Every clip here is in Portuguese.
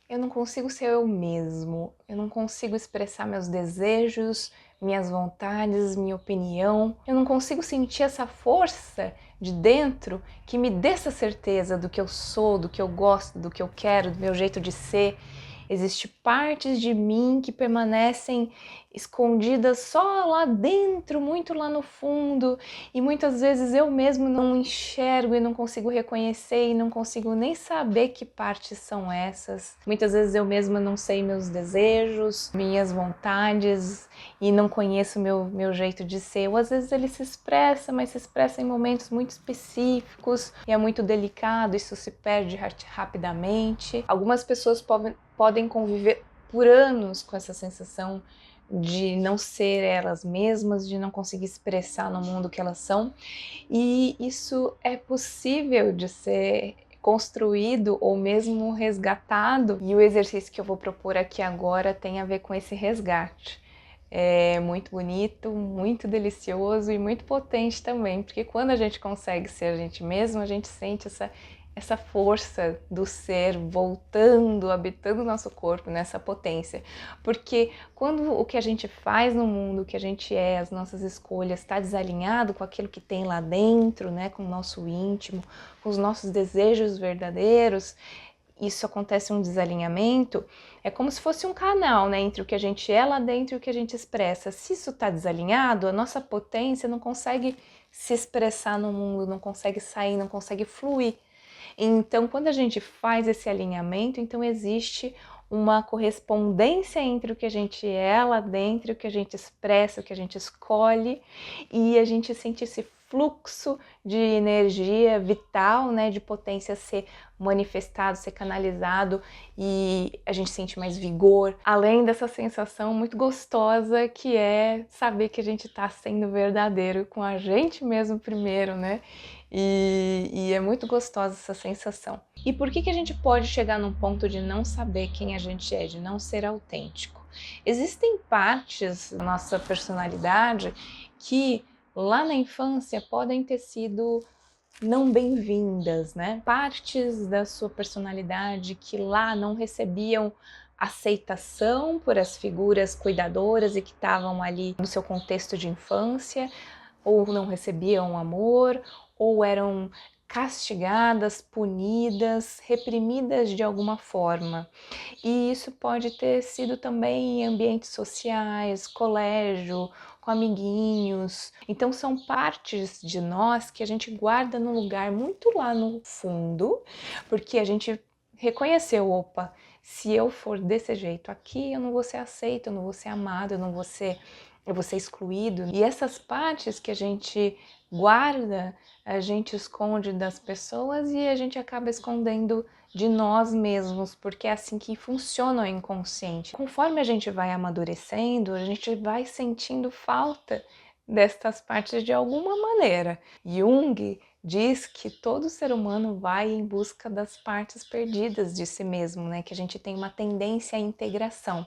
eu não consigo ser eu mesmo, eu não consigo expressar meus desejos, minhas vontades, minha opinião, eu não consigo sentir essa força de dentro que me dê essa certeza do que eu sou, do que eu gosto, do que eu quero, do meu jeito de ser. Existem partes de mim que permanecem escondidas só lá dentro, muito lá no fundo, e muitas vezes eu mesmo não enxergo e não consigo reconhecer e não consigo nem saber que partes são essas. Muitas vezes eu mesma não sei meus desejos, minhas vontades e não conheço meu jeito de ser. Ou às vezes ele se expressa, mas se expressa em momentos muito específicos e é muito delicado, isso se perde rapidamente. Algumas pessoas podem conviver por anos com essa sensação de não ser elas mesmas, de não conseguir expressar no mundo o que elas são, e isso é possível de ser construído ou mesmo resgatado, e o exercício que eu vou propor aqui agora tem a ver com esse resgate. É muito bonito, muito delicioso e muito potente também, porque quando a gente consegue ser a gente mesmo, a gente sente essa força do ser voltando, habitando o nosso corpo, nessa potência. Porque quando o que a gente faz no mundo, o que a gente é, as nossas escolhas, está desalinhado com aquilo que tem lá dentro, né, com o nosso íntimo, com os nossos desejos verdadeiros, isso acontece um desalinhamento, é como se fosse um canal, né, entre o que a gente é lá dentro e o que a gente expressa. Se isso está desalinhado, a nossa potência não consegue se expressar no mundo, não consegue sair, não consegue fluir. Então, quando a gente faz esse alinhamento, então existe uma correspondência entre o que a gente é lá dentro, o que a gente expressa, o que a gente escolhe, e a gente sente esse fluxo de energia vital, né, de potência ser manifestado, ser canalizado, e a gente sente mais vigor, além dessa sensação muito gostosa que é saber que a gente está sendo verdadeiro com a gente mesmo primeiro, né? E é muito gostosa essa sensação. E por que a gente pode chegar num ponto de não saber quem a gente é, de não ser autêntico? Existem partes da nossa personalidade que lá na infância podem ter sido não bem-vindas, né? Partes da sua personalidade que lá não recebiam aceitação por as figuras cuidadoras e que estavam ali no seu contexto de infância, ou não recebiam amor, ou eram castigadas, punidas, reprimidas de alguma forma. E isso pode ter sido também em ambientes sociais, colégio, com amiguinhos. Então são partes de nós que a gente guarda num lugar muito lá no fundo, porque a gente reconheceu, opa, se eu for desse jeito aqui, eu não vou ser aceito, eu não vou ser amado, eu vou ser excluído. E essas partes que a gente guarda, a gente esconde das pessoas e a gente acaba escondendo de nós mesmos, porque é assim que funciona o inconsciente. Conforme a gente vai amadurecendo, a gente vai sentindo falta destas partes de alguma maneira. Jung diz que todo ser humano vai em busca das partes perdidas de si mesmo, né? Que a gente tem uma tendência à integração.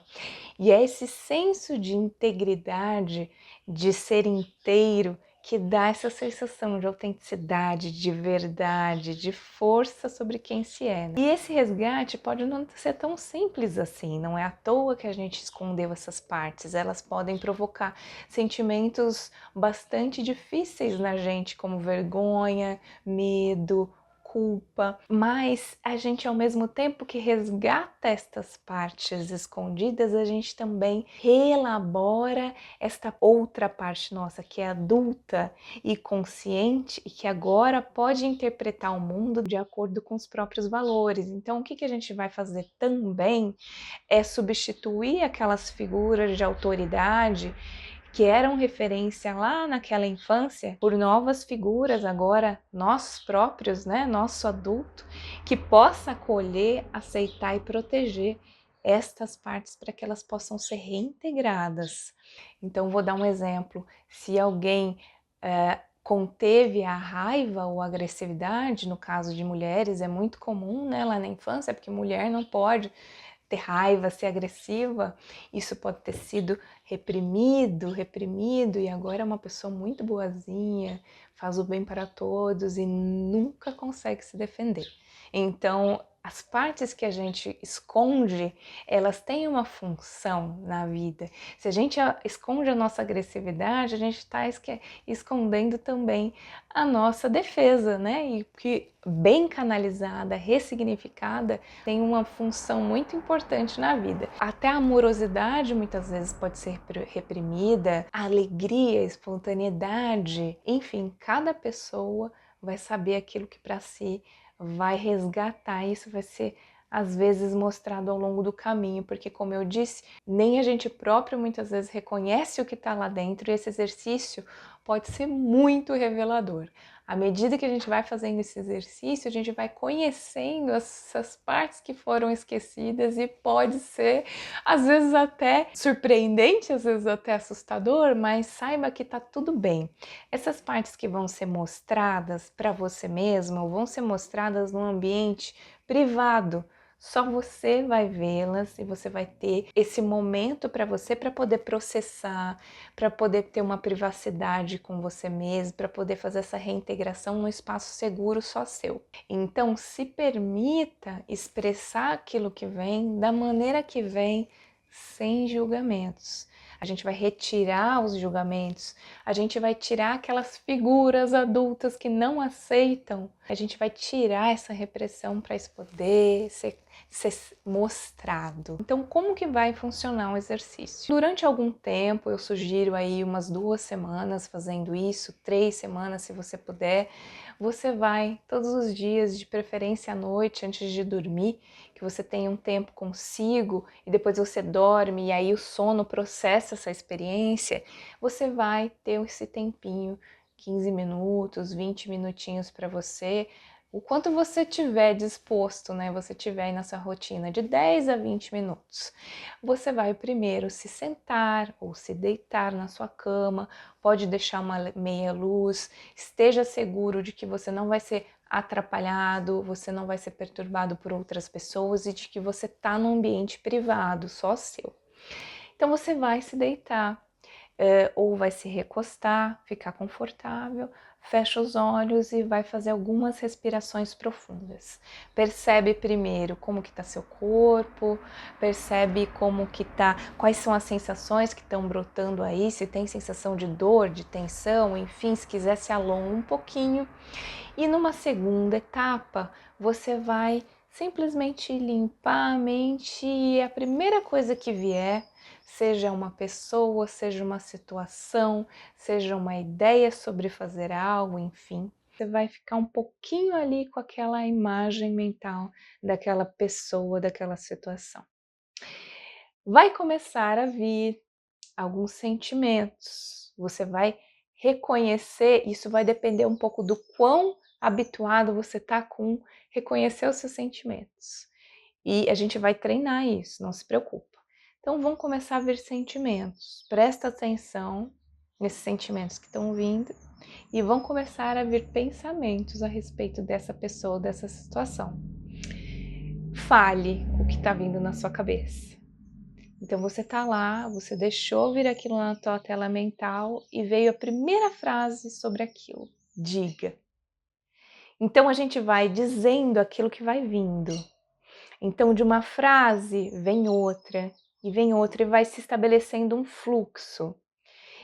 E é esse senso de integridade, de ser inteiro, que dá essa sensação de autenticidade, de verdade, de força sobre quem se é. E esse resgate pode não ser tão simples assim, não é à toa que a gente escondeu essas partes, elas podem provocar sentimentos bastante difíceis na gente, como vergonha, medo, culpa, mas a gente, ao mesmo tempo que resgata estas partes escondidas, a gente também reelabora esta outra parte nossa que é adulta e consciente e que agora pode interpretar o mundo de acordo com os próprios valores. Então, o que a gente vai fazer também é substituir aquelas figuras de autoridade que eram referência lá naquela infância por novas figuras agora, nós próprios, né, nosso adulto, que possa acolher, aceitar e proteger estas partes para que elas possam ser reintegradas. Então, vou dar um exemplo. Se alguém conteve a raiva ou a agressividade, no caso de mulheres, é muito comum, né, lá na infância, porque mulher não pode ter raiva, ser agressiva, isso pode ter sido reprimido, e agora é uma pessoa muito boazinha, faz o bem para todos e nunca consegue se defender. Então, As partes que a gente esconde, elas têm uma função na vida. Se a gente esconde a nossa agressividade, a gente está escondendo também a nossa defesa, né? E que bem canalizada, ressignificada, tem uma função muito importante na vida. Até a amorosidade muitas vezes pode ser reprimida, a alegria, a espontaneidade, enfim, cada pessoa vai saber aquilo que para si vai resgatar. Isso vai ser às vezes mostrado ao longo do caminho, porque como eu disse, nem a gente próprio muitas vezes reconhece o que está lá dentro, e esse exercício pode ser muito revelador. À medida que a gente vai fazendo esse exercício, a gente vai conhecendo essas partes que foram esquecidas, e pode ser às vezes até surpreendente, às vezes até assustador, mas saiba que tá tudo bem. Essas partes que vão ser mostradas para você mesmo vão ser mostradas num ambiente privado. Só você vai vê-las e você vai ter esse momento para você, para poder processar, para poder ter uma privacidade com você mesmo, para poder fazer essa reintegração num espaço seguro só seu. Então, se permita expressar aquilo que vem, da maneira que vem, sem julgamentos. A gente vai retirar os julgamentos, a gente vai tirar aquelas figuras adultas que não aceitam, a gente vai tirar essa repressão para isso poder ser mostrado. Então, como que vai funcionar o exercício? Durante algum tempo, eu sugiro aí umas 2 semanas fazendo isso, 3 semanas se você puder, você vai todos os dias, de preferência à noite, antes de dormir, que você tenha um tempo consigo e depois você dorme e aí o sono processa essa experiência, você vai ter esse tempinho, 15 minutos, 20 minutinhos para você, o quanto você tiver disposto, né? Você tiver aí nessa rotina de 10 a 20 minutos. Você vai primeiro se sentar ou se deitar na sua cama, pode deixar uma meia luz, esteja seguro de que você não vai ser atrapalhado, você não vai ser perturbado por outras pessoas e de que você está num ambiente privado, só seu. Então você vai se deitar, ou vai se recostar, ficar confortável, fecha os olhos e vai fazer algumas respirações profundas. Percebe primeiro como que está seu corpo, percebe como que tá, quais são as sensações que estão brotando aí, se tem sensação de dor, de tensão, enfim, se quiser se alonga um pouquinho. E numa segunda etapa, você vai simplesmente limpar a mente e a primeira coisa que vier, seja uma pessoa, seja uma situação, seja uma ideia sobre fazer algo, enfim, você vai ficar um pouquinho ali com aquela imagem mental daquela pessoa, daquela situação. Vai começar a vir alguns sentimentos, você vai reconhecer, isso vai depender um pouco do quão habituado você está com reconhecer os seus sentimentos. E a gente vai treinar isso, não se preocupa. Então vão começar a vir sentimentos, presta atenção nesses sentimentos que estão vindo e vão começar a vir pensamentos a respeito dessa pessoa, dessa situação. Fale o que está vindo na sua cabeça. Então você tá lá, você deixou vir aquilo na tua tela mental e veio a primeira frase sobre aquilo. Diga. Então a gente vai dizendo aquilo que vai vindo. Então de uma frase vem outra, e vai se estabelecendo um fluxo.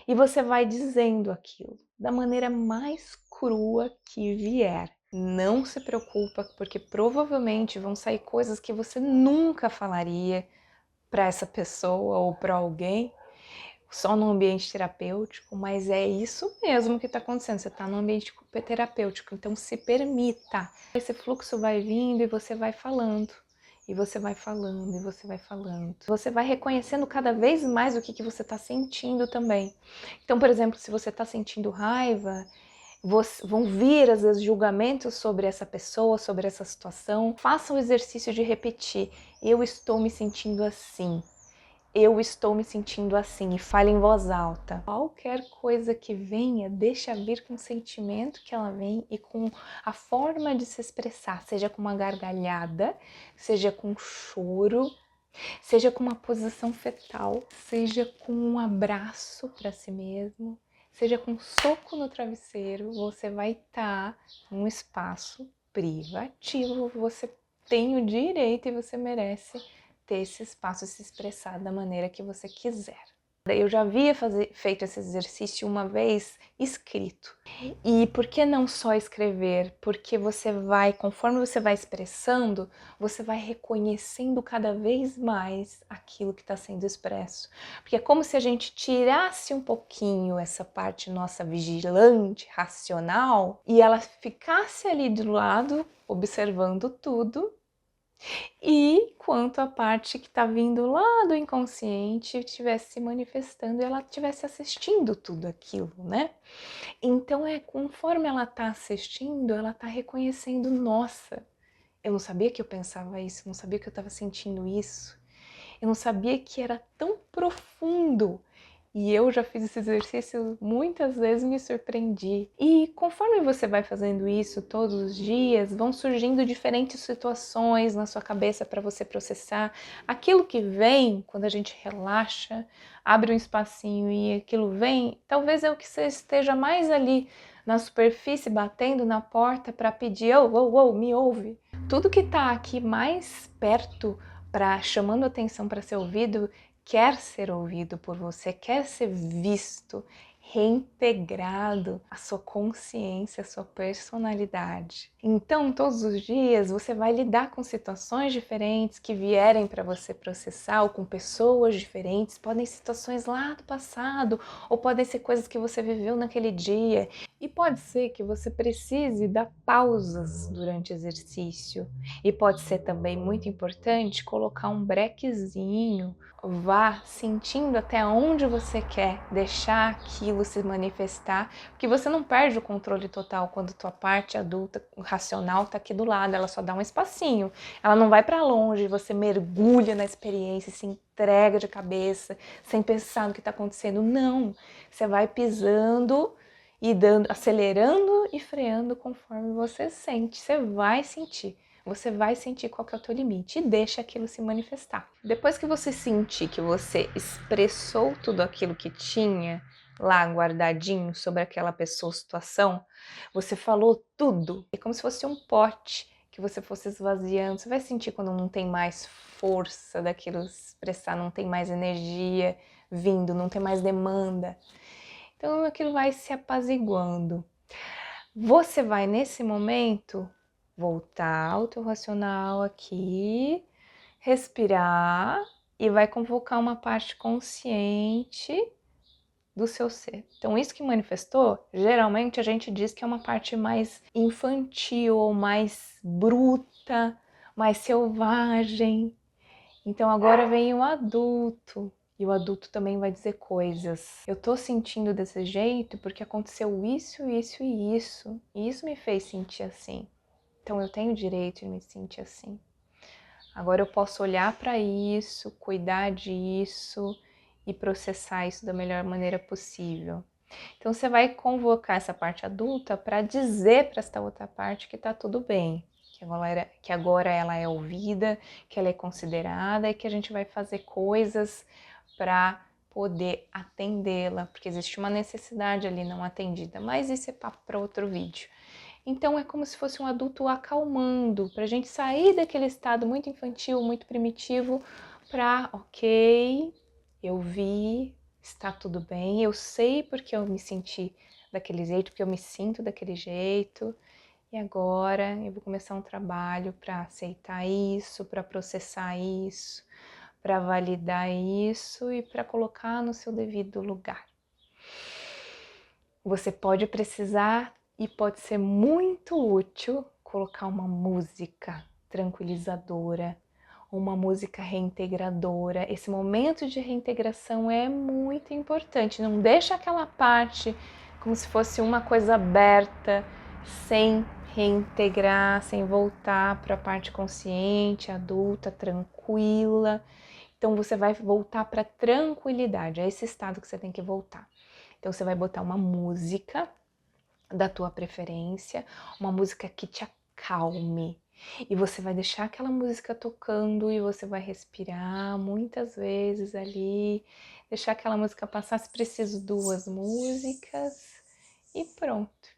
E você vai dizendo aquilo da maneira mais crua que vier. Não se preocupa, porque provavelmente vão sair coisas que você nunca falaria para essa pessoa ou para alguém, só no ambiente terapêutico, mas é isso mesmo que está acontecendo, você está no ambiente terapêutico, então se permita. Esse fluxo vai vindo e você vai falando, e você vai falando, e você vai falando. Você vai reconhecendo cada vez mais o que você está sentindo também. Então, por exemplo, se você está sentindo raiva, vão vir às vezes julgamentos sobre essa pessoa, sobre essa situação. Faça o exercício de repetir: eu estou me sentindo assim, eu estou me sentindo assim, e fale em voz alta. Qualquer coisa que venha, deixa vir com o sentimento que ela vem e com a forma de se expressar, seja com uma gargalhada, seja com choro, seja com uma posição fetal, seja com um abraço para si mesmo, seja com um soco no travesseiro. Você vai estar num espaço privativo, você tem o direito e você merece ter esse espaço, se expressar da maneira que você quiser. Eu já havia feito esse exercício uma vez escrito. E por que não só escrever? Porque você vai, conforme você vai expressando, você vai reconhecendo cada vez mais aquilo que está sendo expresso. Porque é como se a gente tirasse um pouquinho essa parte nossa vigilante, racional, e ela ficasse ali do lado, observando tudo. E quanto a parte que está vindo lá do inconsciente estivesse se manifestando e ela estivesse assistindo tudo aquilo, né? Então conforme ela está assistindo, ela está reconhecendo, nossa, eu não sabia que eu pensava isso, eu não sabia que eu estava sentindo isso, eu não sabia que era tão profundo. E eu já fiz esse exercício muitas vezes, me surpreendi. E conforme você vai fazendo isso todos os dias, vão surgindo diferentes situações na sua cabeça para você processar. Aquilo que vem, quando a gente relaxa, abre um espacinho e aquilo vem, talvez é o que você esteja mais ali na superfície, batendo na porta para pedir, me ouve. Tudo que está aqui mais perto, chamando atenção para ser ouvido, quer ser ouvido por você, quer ser visto, reintegrado à sua consciência, à sua personalidade. Então, todos os dias você vai lidar com situações diferentes que vierem para você processar, ou com pessoas diferentes, podem ser situações lá do passado, ou podem ser coisas que você viveu naquele dia. E pode ser que você precise dar pausas durante o exercício. E pode ser também muito importante colocar um brequezinho. Vá sentindo até onde você quer deixar aquilo se manifestar, porque você não perde o controle total quando tua parte adulta, racional, tá aqui do lado, ela só dá um espacinho, ela não vai para longe, você mergulha na experiência, se entrega de cabeça, sem pensar no que está acontecendo, não, você vai pisando e acelerando e freando conforme você sente, você vai sentir. Você vai sentir qual que é o teu limite e deixa aquilo se manifestar. Depois que você sentir que você expressou tudo aquilo que tinha lá guardadinho sobre aquela pessoa ou situação, você falou tudo. É como se fosse um pote que você fosse esvaziando. Você vai sentir quando não tem mais força daquilo expressar, não tem mais energia vindo, não tem mais demanda. Então aquilo vai se apaziguando. Você vai nesse momento voltar ao teu racional aqui, respirar e vai convocar uma parte consciente do seu ser. Então, isso que manifestou, geralmente a gente diz que é uma parte mais infantil, ou mais bruta, mais selvagem. Então, agora vem o adulto. E o adulto também vai dizer coisas. Eu tô sentindo desse jeito porque aconteceu isso, isso e isso. E isso me fez sentir assim. Então eu tenho o direito de me sentir assim. Agora eu posso olhar para isso, cuidar disso e processar isso da melhor maneira possível. Então você vai convocar essa parte adulta para dizer para esta outra parte que está tudo bem, que agora ela é ouvida, que ela é considerada e que a gente vai fazer coisas para poder atendê-la, porque existe uma necessidade ali não atendida, mas isso é papo para outro vídeo. Então é como se fosse um adulto acalmando, para a gente sair daquele estado muito infantil, muito primitivo, para, ok, eu vi, está tudo bem, eu sei porque eu me senti daquele jeito, porque eu me sinto daquele jeito, e agora eu vou começar um trabalho para aceitar isso, para processar isso, para validar isso e para colocar no seu devido lugar. Você pode precisar e pode ser muito útil colocar uma música tranquilizadora, uma música reintegradora. Esse momento de reintegração é muito importante. Não deixa aquela parte como se fosse uma coisa aberta, sem reintegrar, sem voltar para a parte consciente, adulta, tranquila. Então você vai voltar para a tranquilidade, é esse estado que você tem que voltar. Então você vai botar uma música da tua preferência, uma música que te acalme. E você vai deixar aquela música tocando e você vai respirar muitas vezes ali, deixar aquela música passar, se preciso 2 músicas e pronto.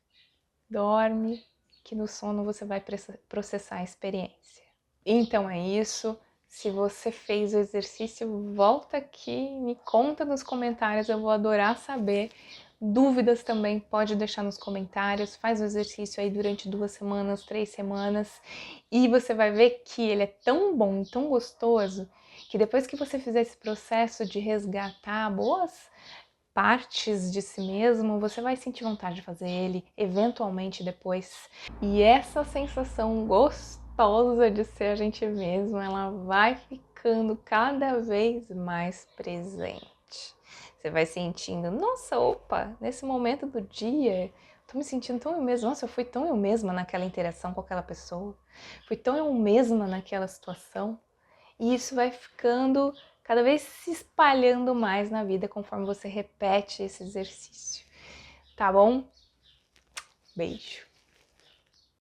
Dorme, que no sono você vai processar a experiência. Então é isso. Se você fez o exercício, volta aqui, me conta nos comentários, eu vou adorar saber. Dúvidas também pode deixar nos comentários, faz o exercício aí durante 2 semanas, 3 semanas e você vai ver que ele é tão bom, tão gostoso, que depois que você fizer esse processo de resgatar boas partes de si mesmo, você vai sentir vontade de fazer ele eventualmente depois. E essa sensação gostosa de ser a gente mesmo, ela vai ficando cada vez mais presente. Você vai sentindo, nossa, opa, nesse momento do dia, tô me sentindo tão eu mesma. Nossa, eu fui tão eu mesma naquela interação com aquela pessoa. Fui tão eu mesma naquela situação. E isso vai ficando cada vez se espalhando mais na vida conforme você repete esse exercício. Tá bom? Beijo.